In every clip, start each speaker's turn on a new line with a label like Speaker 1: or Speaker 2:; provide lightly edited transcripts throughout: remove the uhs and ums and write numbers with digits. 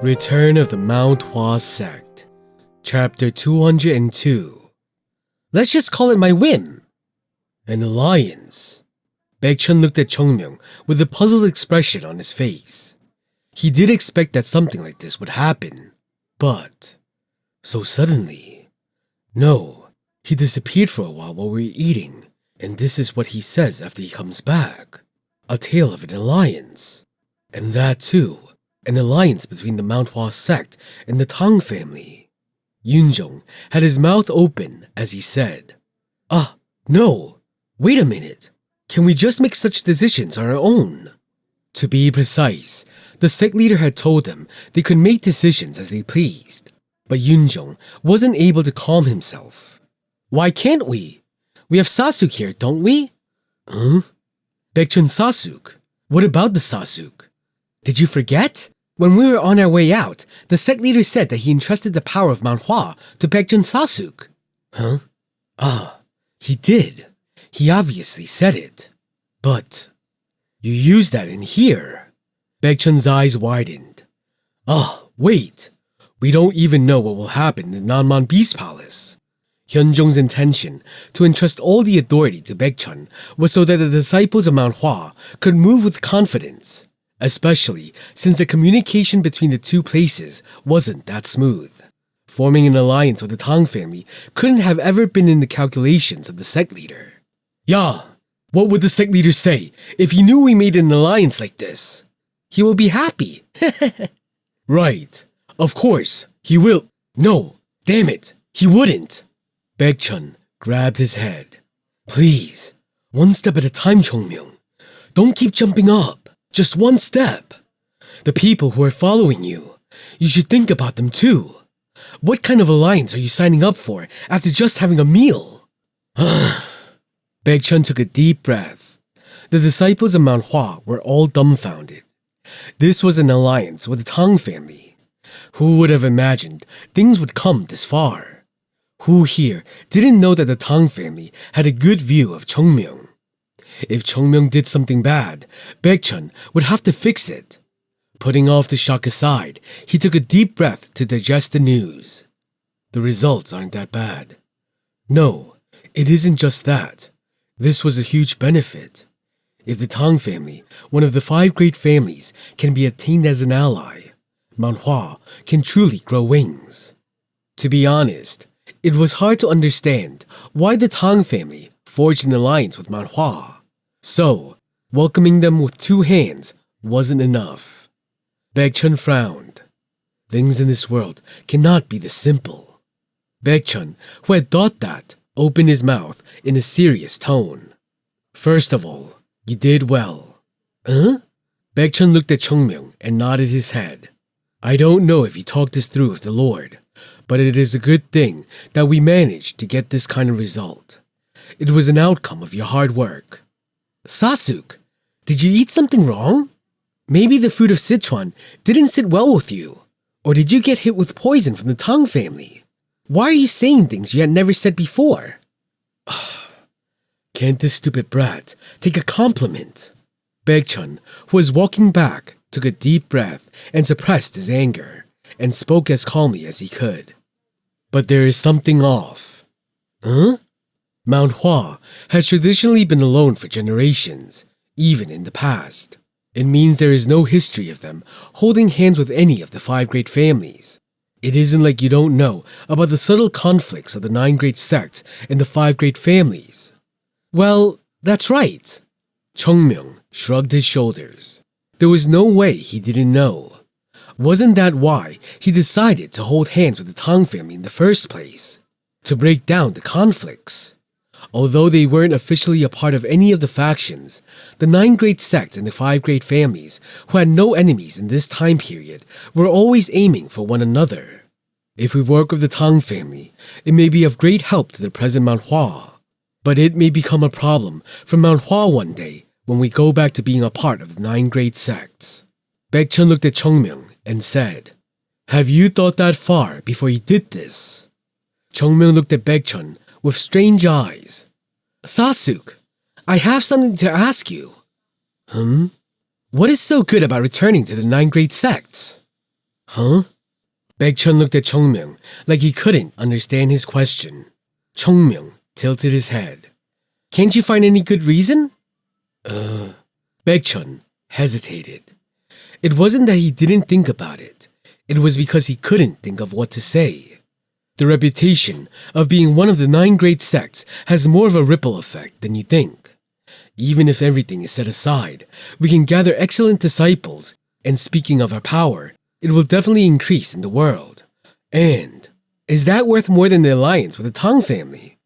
Speaker 1: Return of the Mount Hua Sect, Chapter 202. Let's just call it my whim. An alliance. Baekchun looked at Chungmyung with a puzzled expression on his face. He did expect that something like this would happen, but so suddenly. No, he disappeared for a while we were eating, and this is what he says after he comes back. A tale of an alliance. And that too, an alliance between the Mount Hua Sect and the Tang family. Yunjong had his mouth open as he said, no, wait a minute. Can we just make such decisions on our own? To be precise, the sect leader had told them they could make decisions as they pleased, but Yunjong wasn't able to calm himself. Why can't we? We have Sasuk here, don't we? Huh? Baekchun Sasuk? What about the Sasuk? Did you forget? When we were on our way out, the sect leader said that he entrusted the power of Mount Hua to Baekchun Sasuk. Huh? He did. He obviously said it. But you used that in here. Baekchun's eyes widened. Wait. We don't even know what will happen in the Nanman Beast Palace. Hyunjong's intention to entrust all the authority to Baekchun was so that the disciples of Mount Hua could move with confidence, especially since the communication between the two places wasn't that smooth. Forming an alliance with the Tang family couldn't have ever been in the calculations of the sect leader. Yeah, what would the sect leader say if he knew we made an alliance like this? He will be happy. Right. Of course, he will. No, damn it, he wouldn't. Baekchun grabbed his head. Please, one step at a time, Chungmyung. Don't keep jumping up. Just one step. The people who are following you, you should think about them too. What kind of alliance are you signing up for after just having a meal? Baekchun took a deep breath. The disciples of Mount Hua were all dumbfounded. This was an alliance with the Tang family. Who would have imagined things would come this far? Who here didn't know that the Tang family had a good view of Chungmyung? If Chungmyung did something bad, Baekchun would have to fix it. Putting off the shock aside, he took a deep breath to digest the news. The results aren't that bad. No, it isn't just that. This was a huge benefit. If the Tang family, one of the 5 great families, can be attained as an ally, Mount Hua can truly grow wings. To be honest, it was hard to understand why the Tang family forged an alliance with Mount Hua. So, welcoming them with 2 hands wasn't enough. Baekchun frowned. Things in this world cannot be this simple. Baekchun, who had thought that, opened his mouth in a serious tone. First of all, you did well. Huh? Baekchun looked at Chungmyung and nodded his head. I don't know if you talked this through with the Lord, but it is a good thing that we managed to get this kind of result. It was an outcome of your hard work. Sasuk, did you eat something wrong? Maybe the food of Sichuan didn't sit well with you. Or did you get hit with poison from the Tang family? Why are you saying things you had never said before? Can't this stupid brat take a compliment? Baekchun, who was walking back, took a deep breath and suppressed his anger, and spoke as calmly as he could. But there is something off. Huh? Mount Hua has traditionally been alone for generations, even in the past. It means there is no history of them holding hands with any of the 5 great families. It isn't like you don't know about the subtle conflicts of the 9 great sects and the 5 great families. Well, that's right. Chungmyung shrugged his shoulders. There was no way he didn't know. Wasn't that why he decided to hold hands with the Tang family in the first place? To break down the conflicts. Although they weren't officially a part of any of the factions, the 9 great sects and the 5 great families, who had no enemies in this time period, were always aiming for one another. If we work with the Tang family, it may be of great help to the present Mount Hua, but it may become a problem for Mount Hua one day when we go back to being a part of the 9 great sects. Baekchun looked at Chungmyung and said, Have you thought that far before you did this? Chungmyung looked at Baekchun with strange eyes. Sasuk, I have something to ask you. What is so good about returning to the 9 great sects? Huh? Baekchun looked at Chongmyung like he couldn't understand his question. Chongmyung tilted his head. Can't you find any good reason? Baekchun hesitated. It wasn't that he didn't think about it. It was because he couldn't think of what to say. The reputation of being one of the 9 great sects has more of a ripple effect than you think. Even if everything is set aside, we can gather excellent disciples, and speaking of our power, it will definitely increase in the world. And is that worth more than the alliance with the Tang family?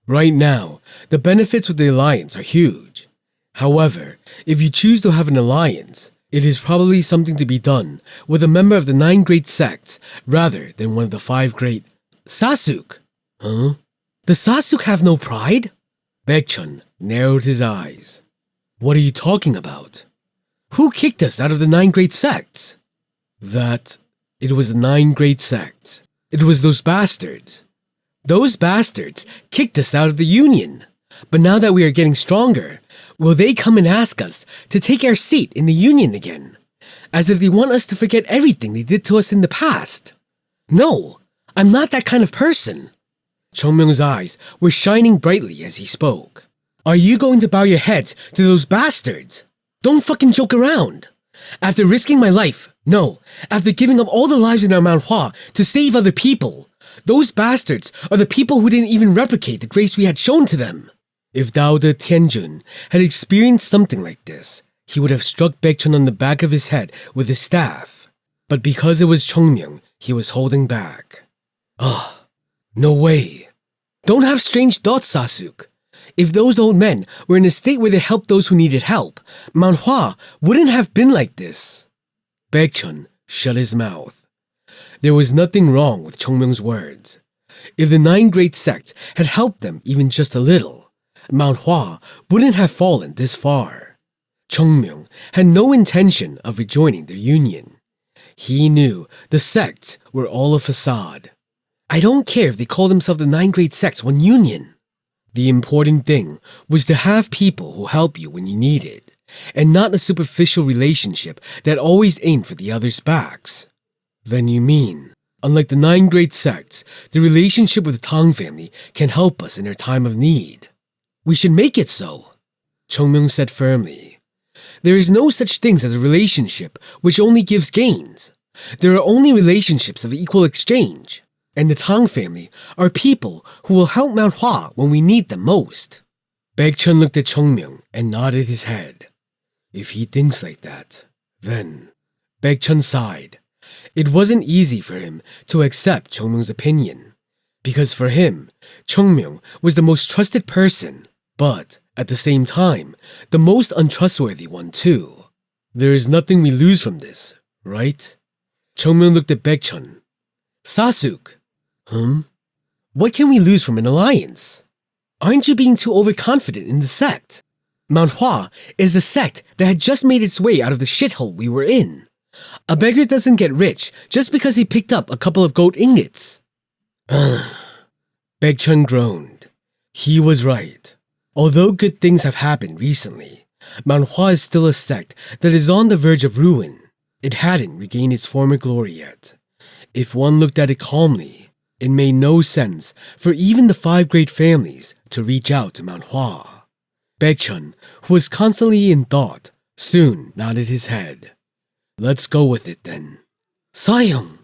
Speaker 1: Right now, the benefits with the alliance are huge. However, if you choose to have an alliance, it is probably something to be done with a member of the 9 great sects rather than one of the 5 great... Sasuk! Huh? Does Sasuk have no pride? Baekchun narrowed his eyes. What are you talking about? Who kicked us out of the 9 great sects? It was the 9 great sects. It was those bastards. Those bastards kicked us out of the union. But now that we are getting stronger, will they come and ask us to take our seat in the union again? As if they want us to forget everything they did to us in the past. No, I'm not that kind of person. Chongmyung's eyes were shining brightly as he spoke. Are you going to bow your heads to those bastards? Don't fucking joke around. After risking my life, after giving up all the lives in our Mount Hua to save other people, those bastards are the people who didn't even replicate the grace we had shown to them. If Dao De Tianjun had experienced something like this, he would have struck Baekchun on the back of his head with his staff. But because it was Chongmyung, he was holding back. No way. Don't have strange thoughts, Sasuk. If those old men were in a state where they helped those who needed help, Mount Hua wouldn't have been like this. Baekchun shut his mouth. There was nothing wrong with Chongmyung's words. If the 9 great sects had helped them even just a little, Mount Hua wouldn't have fallen this far. Chongmyung had no intention of rejoining their union. He knew the sects were all a facade. I don't care if they call themselves the 9 great sects one union. The important thing was to have people who help you when you need it, and not a superficial relationship that always aimed for the other's backs. Then you mean, unlike the 9 great sects, the relationship with the Tang family can help us in our time of need. We should make it so, Chongmyung said firmly. There is no such thing as a relationship which only gives gains. There are only relationships of equal exchange. And the Tang family are people who will help Mount Hua when we need them most. Baekchun looked at Chongmyung and nodded his head. If he thinks like that, then... Baekchun sighed. It wasn't easy for him to accept Chongmyung's opinion, because for him, Chongmyung was the most trusted person, but at the same time, the most untrustworthy one too. There is nothing we lose from this, right? Chongmyung looked at Baekchun. Sasuk. What can we lose from an alliance? Aren't you being too overconfident in the sect? Mount Hua is the sect that had just made its way out of the shithole we were in. A beggar doesn't get rich just because he picked up a couple of gold ingots. Baekchun groaned. He was right. Although good things have happened recently, Mount Hua is still a sect that is on the verge of ruin. It hadn't regained its former glory yet. If one looked at it calmly, it made no sense for even the 5 great families to reach out to Mount Hua. Baekchun, who was constantly in thought, soon nodded his head. Let's go with it then. Sayong,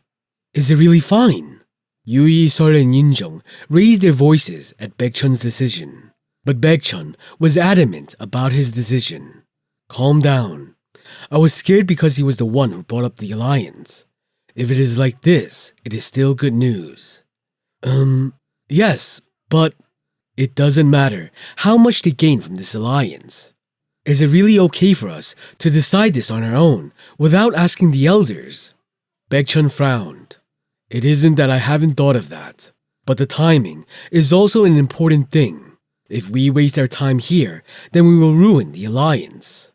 Speaker 1: is it really fine? Yui, Sol, and Yinjong raised their voices at Baekchun's decision, but Baekchun was adamant about his decision. Calm down. I was scared because he was the one who brought up the alliance. If it is like this, it is still good news. Yes, but it doesn't matter how much they gain from this alliance. Is it really okay for us to decide this on our own without asking the elders? Baekchun frowned. It isn't that I haven't thought of that, but the timing is also an important thing. If we waste our time here, then we will ruin the alliance.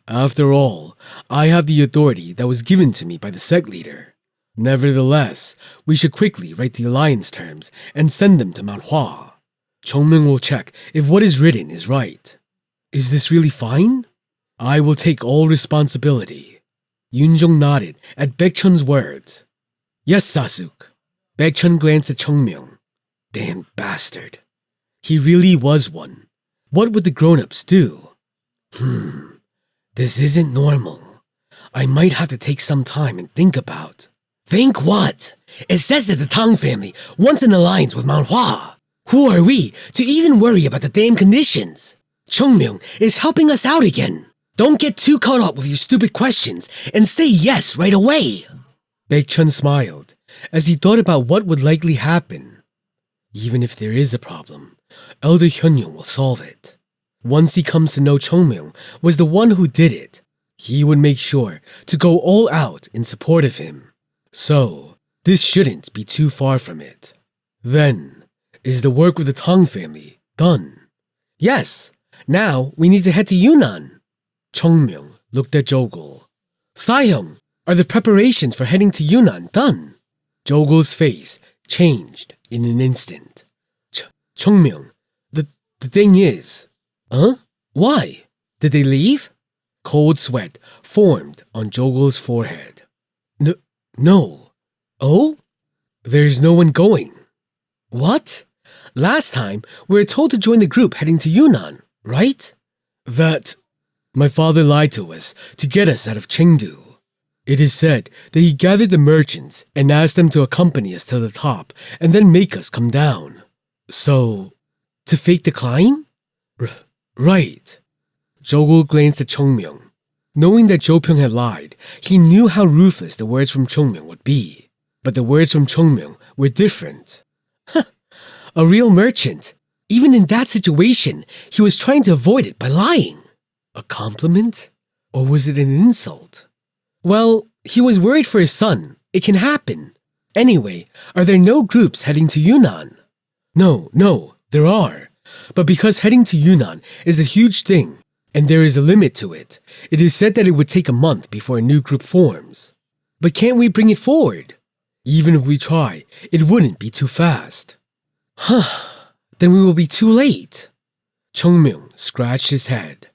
Speaker 1: After all, I have the authority that was given to me by the sect leader. Nevertheless, we should quickly write the alliance terms and send them to Mount Hua. Chongmyung will check if what is written is right. Is this really fine? I will take all responsibility. Yoonjong nodded at Baekchun's words. Yes, Sasuk. Baekchun glanced at Chungmyung. Damn bastard. He really was one. What would the grown-ups do? This isn't normal. I might have to take some time and think about. Think what? It says that the Tang family wants an alliance with Mount Hua. Who are we to even worry about the damn conditions? Chungmyung is helping us out again. Don't get too caught up with your stupid questions and say yes right away. Baekchun smiled as he thought about what would likely happen. Even if there is a problem, Elder Hyunyoung will solve it. Once he comes to know Chungmyung was the one who did it, he would make sure to go all out in support of him. So, this shouldn't be too far from it. Then, is the work with the Tang family done? Yes, now we need to head to Yunnan. Chungmyung looked at Jogul. Sahyung, are the preparations for heading to Yunnan done? Jogul's face changed in an instant. Chungmyung, the thing is... Huh? Why? Did they leave? Cold sweat formed on Jogul's forehead. No. Oh? There's no one going. What? Last time, we were told to join the group heading to Yunnan, right? My father lied to us to get us out of Chengdu. It is said that he gathered the merchants and asked them to accompany us to the top and then make us come down. So, to fake the climb? Right. Jogul glanced at Chungmyung. Knowing that Jo-pyung had lied, he knew how ruthless the words from Chungmyung would be. But the words from Chungmyung were different. A real merchant. Even in that situation, he was trying to avoid it by lying. A compliment? Or was it an insult? Well, he was worried for his son. It can happen. Anyway, are there no groups heading to Yunnan? No, there are. But because heading to Yunnan is a huge thing, and there is a limit to it, it is said that it would take a month before a new group forms. But can't we bring it forward? Even if we try, it wouldn't be too fast. Then we will be too late. Chungmyung scratched his head.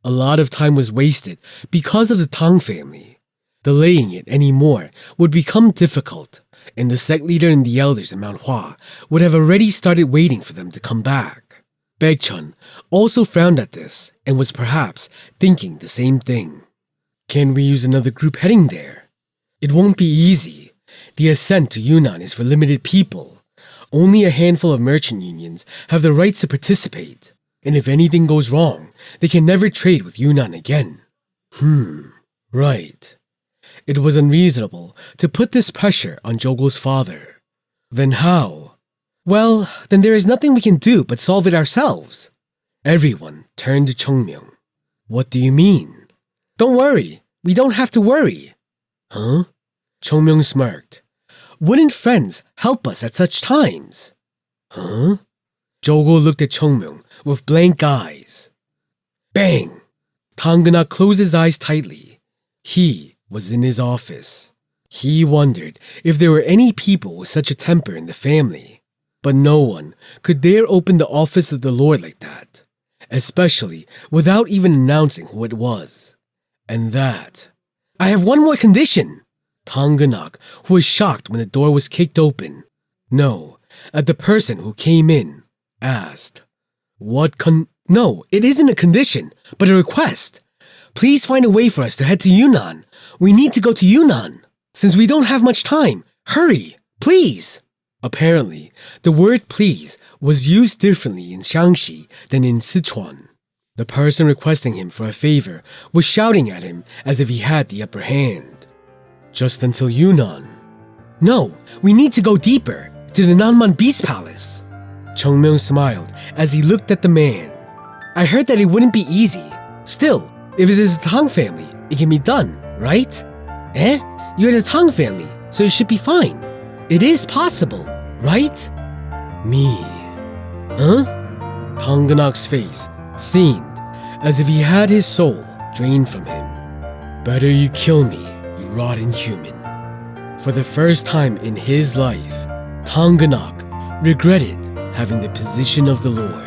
Speaker 1: A lot of time was wasted because of the Tang family. Delaying it any more would become difficult, and the sect leader and the elders in Mount Hua would have already started waiting for them to come back. Baekchun also frowned at this and was perhaps thinking the same thing. Can we use another group heading there? It won't be easy. The ascent to Yunnan is for limited people. Only a handful of merchant unions have the rights to participate, and if anything goes wrong, they can never trade with Yunnan again. Right. It was unreasonable to put this pressure on Jogul's father. Then how? Well, then there is nothing we can do but solve it ourselves. Everyone turned to Chungmyung. What do you mean? Don't worry. We don't have to worry. Huh? Chungmyung smirked. Wouldn't friends help us at such times? Huh? Jogul looked at Chungmyung with blank eyes. Bang! Tangana closed his eyes tightly. He was in his office. He wondered if there were any people with such a temper in the family. But no one could dare open the office of the Lord like that, especially without even announcing who it was. And that... I have one more condition! Tanganak, who was shocked when the door was kicked open, at the person who came in, asked. No, it isn't a condition, but a request. Please find a way for us to head to Yunnan. We need to go to Yunnan. Since we don't have much time, hurry, please. Apparently, the word please was used differently in Shaanxi than in Sichuan. The person requesting him for a favor was shouting at him as if he had the upper hand. Just until Yunnan. No, we need to go deeper, to the Nanman Beast Palace. Chungmyung smiled as he looked at the man. I heard that it wouldn't be easy. Still, if it is the Tang family, it can be done, right? You're the Tang family, so it should be fine. It is possible, right? Me. Huh? Tanganak's face seemed as if he had his soul drained from him. Better you kill me, you rotten human. For the first time in his life, Tanganak regretted having the position of the Lord.